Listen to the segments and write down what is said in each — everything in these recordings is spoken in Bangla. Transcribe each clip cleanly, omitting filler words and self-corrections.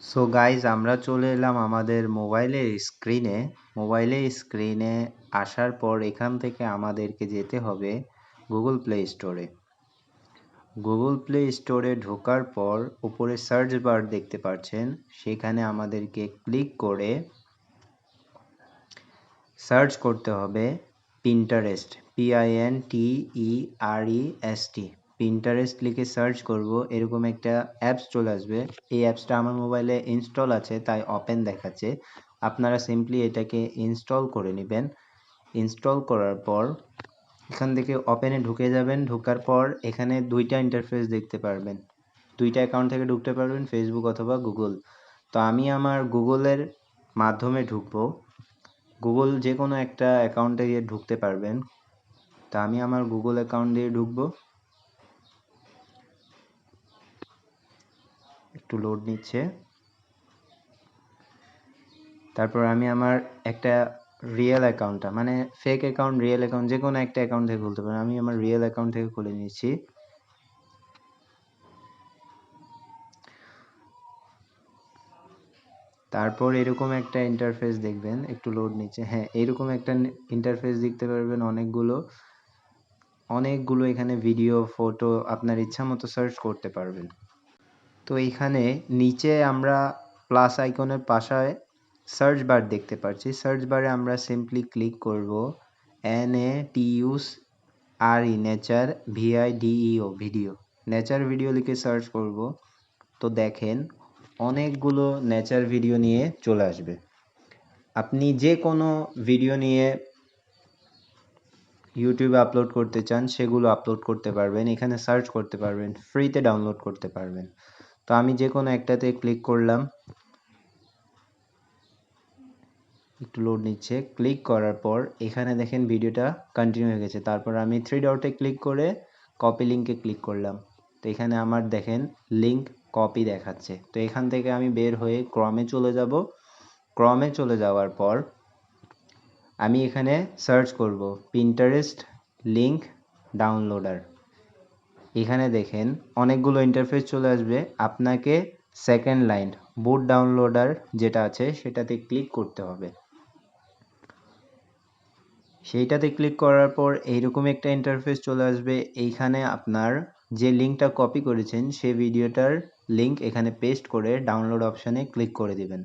সো গাইজ আমরা চলে এলাম আমাদের মোবাইলের স্ক্রিনে আসার পর এখান থেকে আমাদেরকে যেতে হবে গুগল প্লে স্টোরে ঢোকার পর উপরে সার্চ বার দেখতে পাচ্ছেন, সেখানে আমাদেরকে ক্লিক করে সার্চ করতে হবে পিন্টারেস্ট, PINTEREST। পিন্টারেস্ট লিখে সার্চ করব, এরকম একটা অ্যাপস চলে আসবে। এই অ্যাপসটা আমার মোবাইলে ইনস্টল আছে তাই ওপেন দেখাচ্ছে। আপনারা সিম্পলি এটাকে ইনস্টল করে নেবেন। ইনস্টল করার পর এখান থেকে ওপেনে ঢুকে যাবেন। ঢোকার পর এখানে দুইটা ইন্টারফেস দেখতে পারবেন, দুইটা অ্যাকাউন্ট থেকে ঢুকতে পারবেন, ফেসবুক অথবা গুগল। তো আমি আমার গুগলের মাধ্যমে ঢুকবো। গুগল যে কোনো একটা অ্যাকাউন্টে গিয়ে ঢুকতে পারবেন। তা আমি আমার গুগল অ্যাকাউন্ট দিয়ে ঢুকবো। একটু লোড নিচ্ছে। তারপর আমি আমার একটা রিয়েল অ্যাকাউন্টটা, মানে ফেক অ্যাকাউন্ট রিয়েল অ্যাকাউন্ট যে কোনো একটা অ্যাকাউন্ট থেকে খুলতে পারেন। আমি আমার রিয়েল অ্যাকাউন্ট থেকে খুলে নিচ্ছি। তারপর এরকম একটা ইন্টারফেস দেখবেন, একটু লোড নিচ্ছে। হ্যাঁ, এরকম একটা ইন্টারফেস দেখতে পারবেন। অনেকগুলো এখানে ভিডিও, ফটো আপনার ইচ্ছা মতো সার্চ করতে পারবেন। তো এইখানে নিচে আমরা প্লাস আইকনের পাশে সার্চ বার দেখতে পাচ্ছি। সার্চ বারে আমরা সিম্পলি ক্লিক করব NATURE nature VIDEO video, nature video লিখে সার্চ করব। তো দেখেন অনেকগুলো নেচার ভিডিও নিয়ে চলে আসবে। আপনি যে কোনো ভিডিও নিয়ে ইউটিউবে আপলোড করতে চান সেগুলো আপলোড করতে পারবেন, এখানে সার্চ করতে পারবেন, ফ্রিতে ডাউনলোড করতে পারবেন। তো আমি যে কোনো একটাতে ক্লিক করলাম, একটু লোড নিচ্ছে। ক্লিক করার পর এখানে দেখেন ভিডিওটা কন্টিনিউ হয়ে গেছে। তারপর আমি থ্রি ডটে ক্লিক করে কপি লিঙ্কে ক্লিক করলাম। তো এখানে আমার দেখেন লিঙ্ক কপি দেখাচ্ছে। তো এখান থেকে আমি বের হয়ে ক্রমে চলে যাব। ক্রমে চলে যাওয়ার পর আমি এখানে সার্চ করব পিন্টারেস্ট লিঙ্ক ডাউনলোডার। এখানে দেখেন অনেকগুলো ইন্টারফেস চলে আসবে। আপনাকে সেকেন্ড লাইন বুট ডাউনলোডার যেটা আছে সেটাতে ক্লিক করতে হবে। সেইটাতে ক্লিক করার পর এইরকম একটা ইন্টারফেস চলে আসবে। এইখানে আপনার যে লিঙ্কটা কপি করেছেন সেই ভিডিওটার লিঙ্ক এখানে পেস্ট করে ডাউনলোড অপশানে ক্লিক করে দিবেন।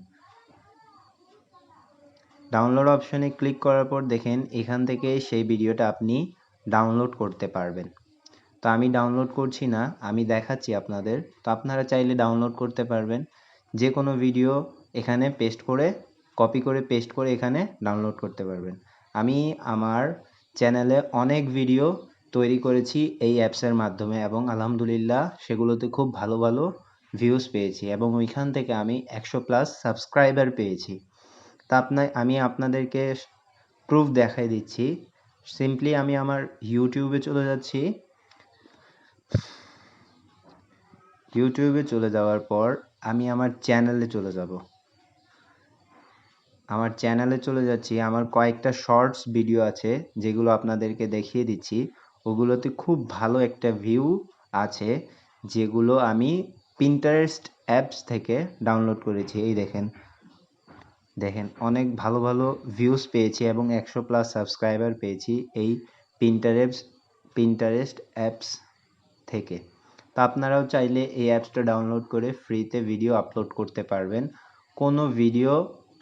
ডাউনলোড অপশানে ক্লিক করার পর দেখেন এখান থেকে সেই ভিডিওটা আপনি ডাউনলোড করতে পারবেন। তো আমি ডাউনলোড করছি না, আমি দেখাচ্ছি আপনাদের। তো আপনারা চাইলে ডাউনলোড করতে পারবেন। যে কোনো ভিডিও এখানে কপি করে পেস্ট করে এখানে ডাউনলোড করতে পারবেন। আমি আমার চ্যানেলে অনেক ভিডিও তৈরি করেছি এই অ্যাপসের মাধ্যমে এবং আলহামদুলিল্লাহ সেগুলোতে খুব ভালো ভালো ভিউজ পেয়েছি এবং ওইখান থেকে আমি 100+ সাবস্ক্রাইবার পেয়েছি। তা আমি আপনাদেরকে প্রুফ দেখাই দিচ্ছি। সিম্পলি আমি আমার ইউটিউবে চলে যাচ্ছি। ইউটিউবে চলে যাওয়ার পর আমি আমার চ্যানেলে চলে যাব। আমার চ্যানেলে চলে যাচ্ছি। আমার কয়েকটা শর্টস ভিডিও আছে যেগুলো আপনাদেরকে দেখিয়ে দিচ্ছি। ওগুলোতে খুব ভালো একটা ভিউ আছে, যেগুলো আমি পিন্টারেস্ট অ্যাপস থেকে ডাউনলোড করেছি। এই দেখেন অনেক ভালো ভালো ভিউজ পেয়েছি এবং 100+ সাবস্ক্রাইবার পেয়েছি এই পিন্টারেস্ট অ্যাপস থেকে। তো আপনারাও চাইলে এই অ্যাপসটা ডাউনলোড করে ফ্রিতে ভিডিও আপলোড করতে পারবেন, কোনো ভিডিও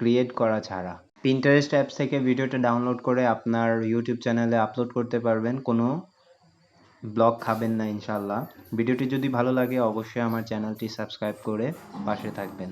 ক্রিয়েট করা ছাড়া। পিন্টারেস্ট অ্যাপস থেকে ভিডিওটা ডাউনলোড করে আপনার ইউটিউব চ্যানেলে আপলোড করতে পারবেন, কোনো ব্লগ খাবেন না ইনশাল্লাহ। ভিডিওটি যদি ভালো লাগে অবশ্যই আমার চ্যানেলটি সাবস্ক্রাইব করে পাশে থাকবেন।